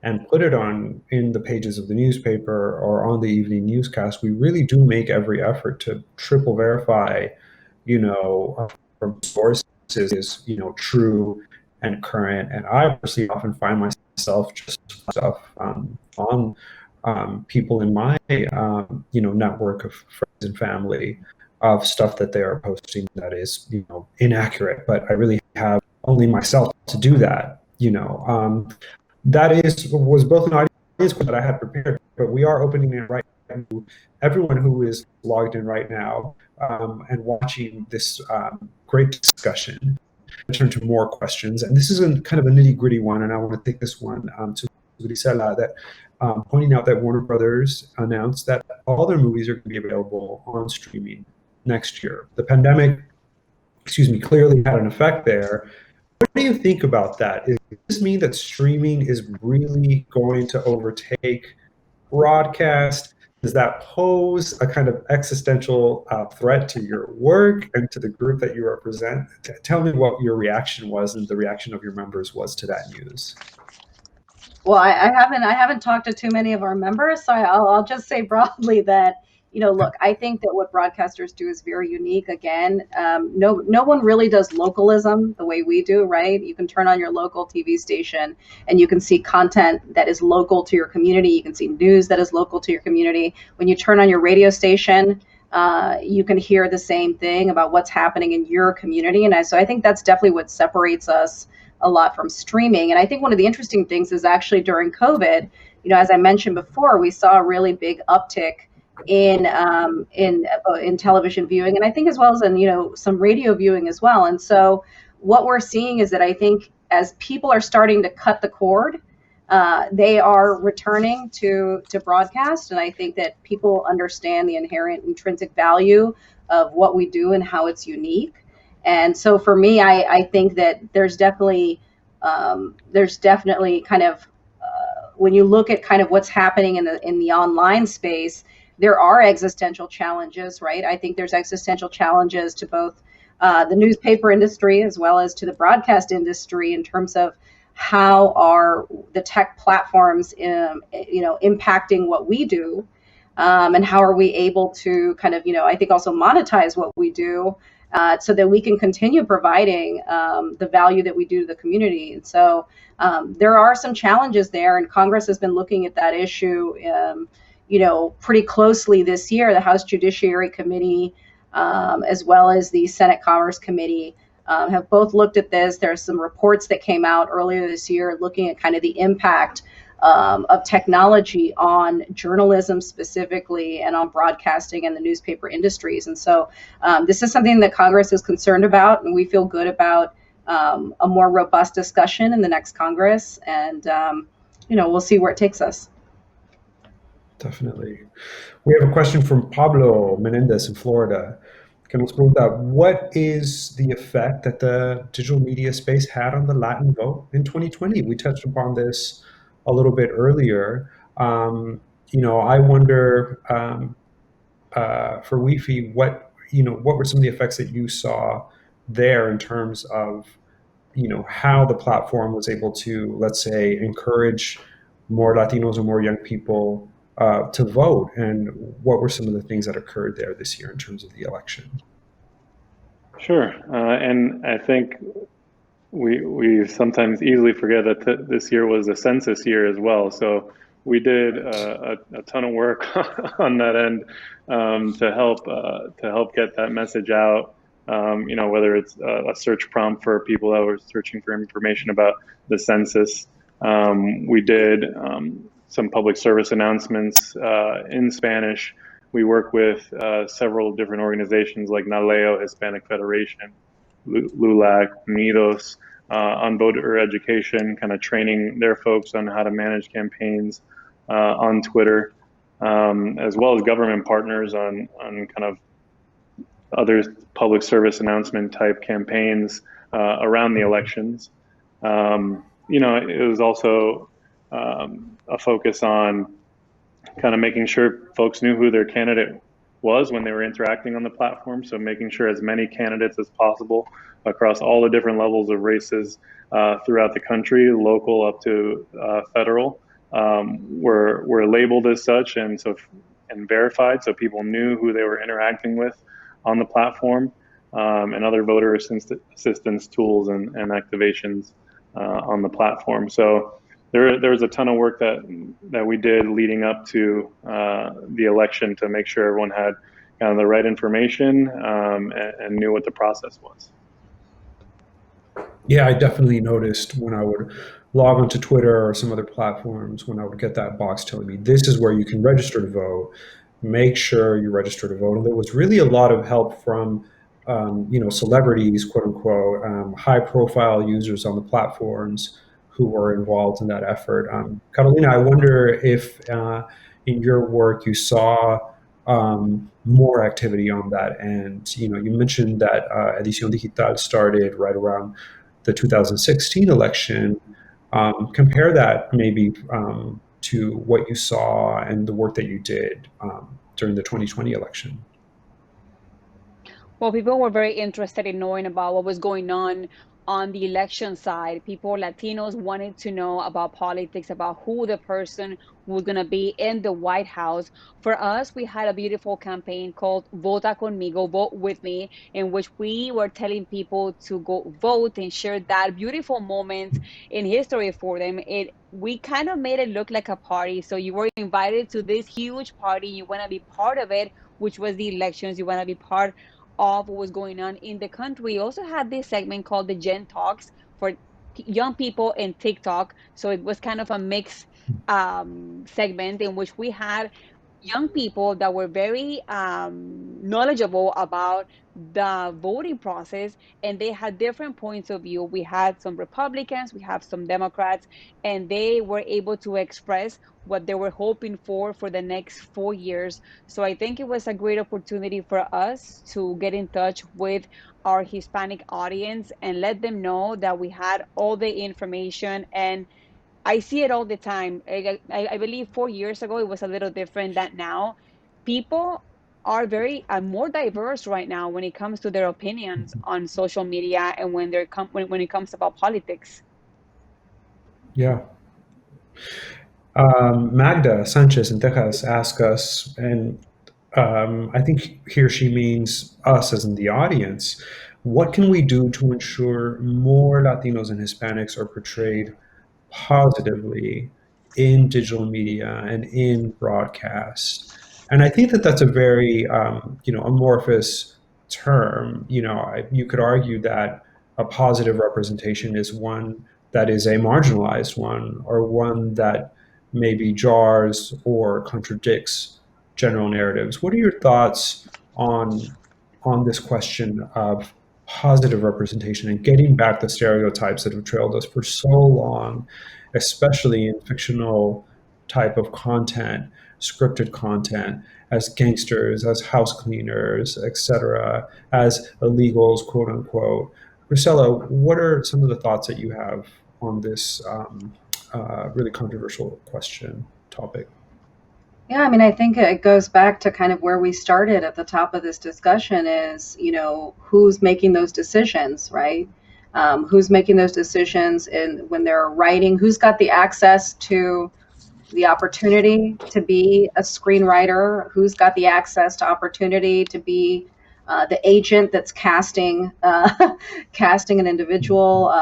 and put it on in the pages of the newspaper or on the evening newscast, we really do make every effort to triple verify, from sources is, true and current. And I personally often find myself just stuff on people in my network of friends and family of stuff that they are posting that is inaccurate, but I really have only myself to do that. That was both an audience that I had prepared, but we are opening it right to everyone who is logged in right now and watching this great discussion. Turn to more questions, and this is a kind of a nitty-gritty one, and I want to take this one to Grisela, that pointing out that Warner Brothers announced that all their movies are going to be available on streaming next year. The pandemic, clearly had an effect there. What do you think about that? Does this mean that streaming is really going to overtake broadcast? Does that pose a kind of existential threat to your work and to the group that you represent? Tell me what your reaction was and the reaction of your members was to that news. Well, I haven't talked to too many of our members, so I'll just say broadly that, look, I think that what broadcasters do is very unique. Again, no one really does localism the way we do, right? You can turn on your local TV station and you can see content that is local to your community. You can see news that is local to your community. When you turn on your radio station, you can hear the same thing about what's happening in your community. And so I think that's definitely what separates us a lot from streaming. And I think one of the interesting things is actually during COVID, as I mentioned before, we saw a really big uptick in television viewing, and I think as well as in some radio viewing as well. And so what we're seeing is that I think as people are starting to cut the cord, they are returning to broadcast, and I think that people understand the inherent intrinsic value of what we do and how it's unique. And so for me, I think that there's definitely kind of when you look at kind of what's happening in the online space, there are existential challenges, right? I think there's existential challenges to both the newspaper industry as well as to the broadcast industry in terms of how are the tech platforms impacting what we do, and how are we able to kind of I think also monetize what we do, so that we can continue providing the value that we do to the community. And so there are some challenges there, and Congress has been looking at that issue, pretty closely this year. The House Judiciary Committee, as well as the Senate Commerce Committee, have both looked at this. There's some reports that came out earlier this year looking at kind of the impact of technology on journalism specifically and on broadcasting and the newspaper industries. And so this is something that Congress is concerned about, and we feel good about a more robust discussion in the next Congress. And, we'll see where it takes us. Definitely. We have a question from Pablo Menendez in Florida. Can we pregunta, what is the effect that the digital media space had on the Latin vote in 2020? We touched upon this a little bit earlier. I wonder, for Wifi, what were some of the effects that you saw there in terms of, how the platform was able to, let's say, encourage more Latinos or more young people to vote, and what were some of the things that occurred there this year in terms of the election? Sure, and I think we sometimes easily forget that this year was a census year as well. So we did a ton of work on that end to help get that message out whether it's a search prompt for people that were searching for information about the census. We did some public service announcements in Spanish. We work with several different organizations like NALEO, Hispanic Federation, LULAC, Unidos, on voter education, kind of training their folks on how to manage campaigns on Twitter, as well as government partners on kind of other public service announcement type campaigns around the elections. It was also a focus on kind of making sure folks knew who their candidate was when they were interacting on the platform. So making sure as many candidates as possible across all the different levels of races throughout the country, local up to federal, were labeled as such and verified, so people knew who they were interacting with on the platform, and other voter assistance tools and activations on the platform. So there was a ton of work that we did leading up to the election to make sure everyone had kind of the right information and knew what the process was. Yeah, I definitely noticed when I would log onto Twitter or some other platforms, when I would get that box telling me this is where you can register to vote, make sure you register to vote. And there was really a lot of help from celebrities, quote unquote, high profile users on the platforms who were involved in that effort. Carolina, I wonder if in your work you saw more activity on that. And you mentioned that Edición Digital started right around the 2016 election. Compare that maybe to what you saw and the work that you did during the 2020 election. Well, people were very interested in knowing about what was going on the election side. People, Latinos, wanted to know about politics, about who the person was going to be in the White House. For us, we had a beautiful campaign called Vota Conmigo, Vote With Me, in which we were telling people to go vote and share that beautiful moment in history for them. We kind of made it look like a party. So you were invited to this huge party. You want to be part of it, which was the elections. You want to be part of what was going on in the country. We also had this segment called the Gen Talks for young people in TikTok. So it was kind of a mixed segment in which we had young people that were very knowledgeable about the voting process, and they had different points of view. We had some Republicans, we have some Democrats, and they were able to express what they were hoping for the next 4 years. So I think it was a great opportunity for us to get in touch with our Hispanic audience and let them know that we had all the information. And I see it all the time. I believe 4 years ago, it was a little different than now. People are more diverse right now when it comes to their opinions on social media and when it comes about politics. Yeah. Magda Sanchez in Texas asked us, and I think he or she means us as in the audience, what can we do to ensure more Latinos and Hispanics are portrayed positively in digital media and in broadcast? And I think that that's a very amorphous term. You could argue that a positive representation is one that is a marginalized one, or one that maybe jars or contradicts general narratives. What are your thoughts on this question of positive representation and getting back the stereotypes that have trailed us for so long, especially in fictional type of content, scripted content, as gangsters, as house cleaners, etc., as illegals, quote unquote? Priscilla, what are some of the thoughts that you have on this really controversial topic? Yeah, I mean, I think it goes back to kind of where we started at the top of this discussion is, who's making those decisions, right? Who's making those decisions, and when they're writing, who's got the access to the opportunity to be a screenwriter, who's got the access to opportunity to be the agent that's casting an individual,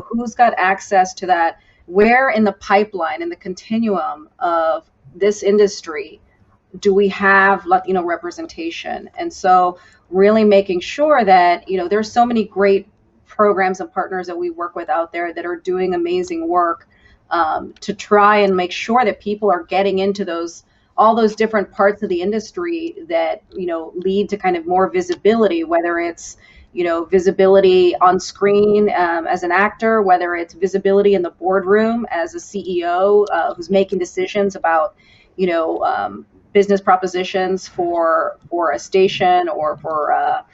who's got access to that, where in the pipeline, in the continuum of this industry do we have Latino representation? And so really making sure that, there's so many great programs and partners that we work with out there that are doing amazing work, to try and make sure that people are getting into all those different parts of the industry that, lead to kind of more visibility, whether it's, visibility on screen, as an actor, whether it's visibility in the boardroom as a CEO, who's making decisions about, business propositions for a station or for a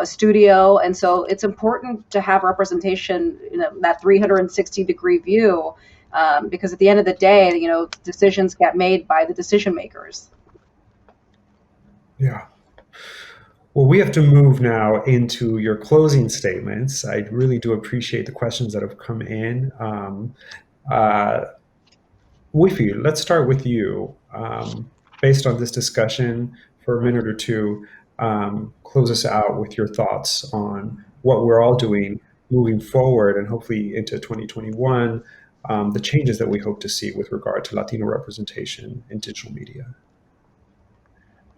studio. And so it's important to have representation, that 360-degree view, because at the end of the day, decisions get made by the decision makers. Yeah. Well, we have to move now into your closing statements. I really do appreciate the questions that have come in. Wifi, let's start with you. Based on this discussion for a minute or two, close us out with your thoughts on what we're all doing moving forward and hopefully into 2021, the changes that we hope to see with regard to Latino representation in digital media.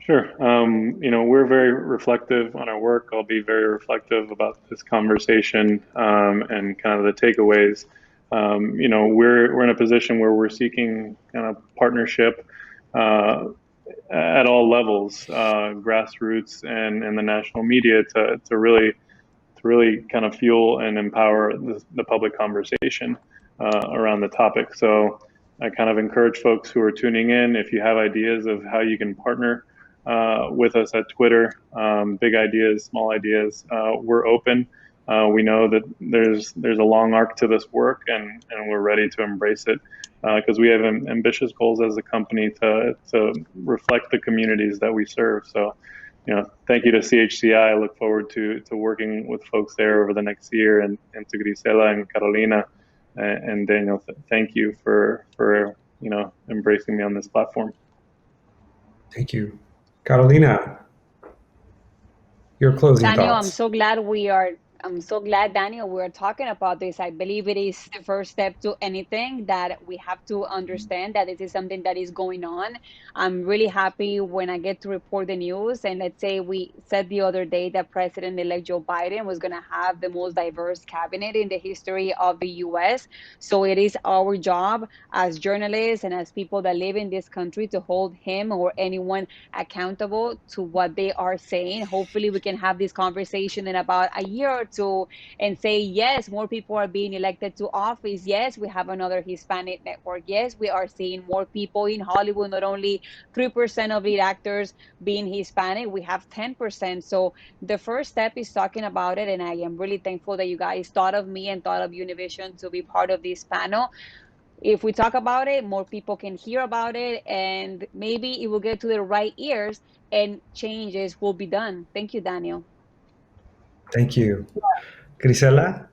Sure. We're very reflective on our work. I'll be very reflective about this conversation, and kind of the takeaways. We're in a position where we're seeking kind of partnership at all levels, grassroots and the national media, to really kind of fuel and empower the public conversation around the topic. So I kind of encourage folks who are tuning in, if you have ideas of how you can partner with us at Twitter, big ideas, small ideas, we're open. We know that there's a long arc to this work, and we're ready to embrace it, because we have ambitious goals as a company to reflect the communities that we serve. So, thank you to CHCI. I look forward to working with folks there over the next year, and to Grisela and Carolina and Daniel. Thank you for embracing me on this platform. Thank you. Carolina, your closing Daniel, thoughts. I'm so glad, Daniel, we're talking about this. I believe it is the first step to anything, that we have to understand that this is something that is going on. I'm really happy when I get to report the news. And let's say we said the other day that President-elect Joe Biden was going to have the most diverse cabinet in the history of the US. So it is our job as journalists and as people that live in this country to hold him or anyone accountable to what they are saying. Hopefully we can have this conversation in about a year or two and say, yes, more people are being elected to office. Yes, we have another Hispanic network. Yes, we are seeing more people in Hollywood, not only 3% of lead actors being Hispanic, we have 10%. So the first step is talking about it. And I am really thankful that you guys thought of me and thought of Univision to be part of this panel. If we talk about it, more people can hear about it, and maybe it will get to the right ears and changes will be done. Thank you, Daniel. Thank you. Grisela?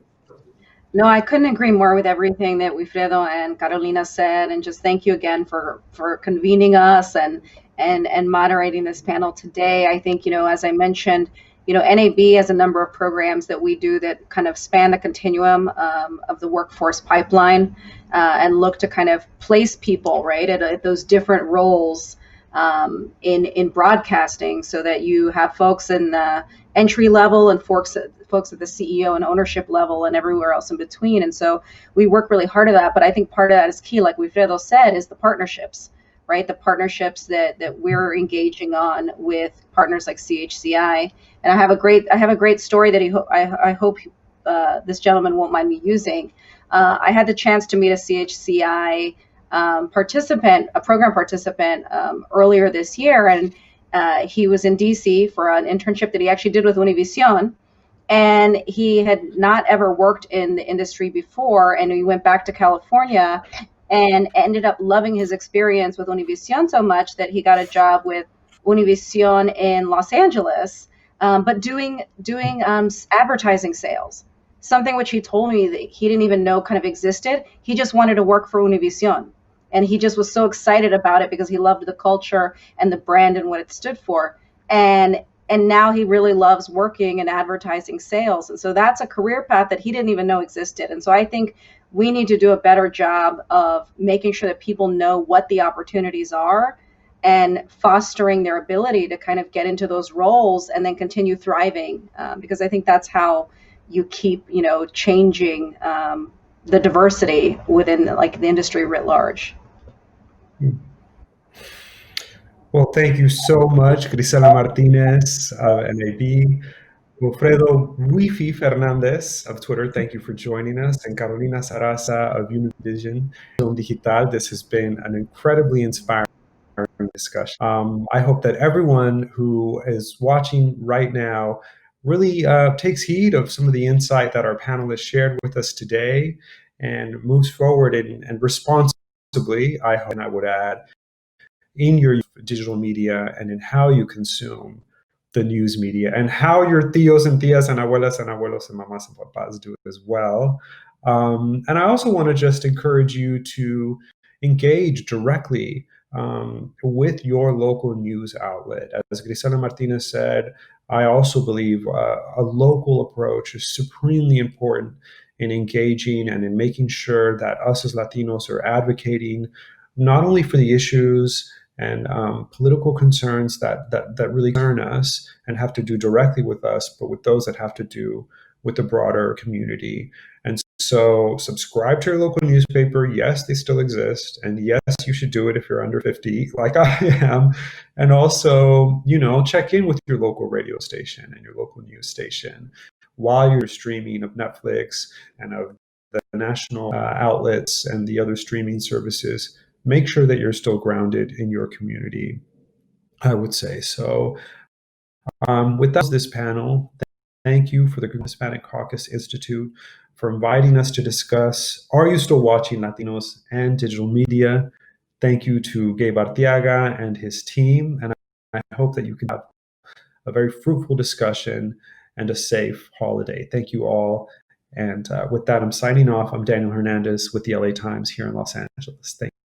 No, I couldn't agree more with everything that Wilfredo and Carolina said, and just thank you again for convening us and moderating this panel today. I think, as I mentioned, NAB has a number of programs that we do that kind of span the continuum of the workforce pipeline, and look to kind of place people right at those different roles in broadcasting, so that you have folks in the entry level and folks at the CEO and ownership level and everywhere else in between. And so we work really hard at that. But I think part of that is key, like Wilfredo said, is the partnerships, right? The partnerships that we're engaging on with partners like CHCI. And I have a great story that I hope this gentleman won't mind me using. I had the chance to meet a CHCI program participant earlier this year, and he was in DC for an internship that he actually did with Univision, and he had not ever worked in the industry before, and he went back to California and ended up loving his experience with Univision so much that he got a job with Univision in Los Angeles, but doing advertising sales, something which he told me that he didn't even know kind of existed. He just wanted to work for Univision. And he just was so excited about it because he loved the culture and the brand and what it stood for. And now he really loves working in advertising sales. And so that's a career path that he didn't even know existed. And so I think we need to do a better job of making sure that people know what the opportunities are, and fostering their ability to kind of get into those roles and then continue thriving, because I think that's how you keep, changing the diversity within like the industry writ large. Well, thank you so much, Grisela Martinez of NAB, Wilfredo Ruifi Fernandez of Twitter. Thank you for joining us, and Carolina Sarasa of Univision Film Digital. This has been an incredibly inspiring discussion. I hope that everyone who is watching right now really takes heed of some of the insight that our panelists shared with us today and moves forward and responsibly, I hope, and I would add, in your digital media and in how you consume the news media and how your tios and tias and abuelos and mamas and papas do as well. And I also want to just encourage you to engage directly with your local news outlet. As Grisela Martinez said, I also believe a local approach is supremely important in engaging and in making sure that us as Latinos are advocating not only for the issues and political concerns that really concern us and have to do directly with us, but with those that have to do with the broader community. And so subscribe to your local newspaper. Yes, they still exist. And yes, you should do it if you're under 50, like I am. And also, check in with your local radio station and your local news station while you're streaming of Netflix and of the national outlets and the other streaming services. Make sure that you're still grounded in your community, I would say. So with this panel, thank you for the Hispanic Caucus Institute for inviting us to discuss, are you still watching Latinos and digital media? Thank you to Gabe Arteaga and his team. And I hope that you can have a very fruitful discussion and a safe holiday. Thank you all. And with that, I'm signing off. I'm Daniel Hernandez with the LA Times here in Los Angeles. Thank you.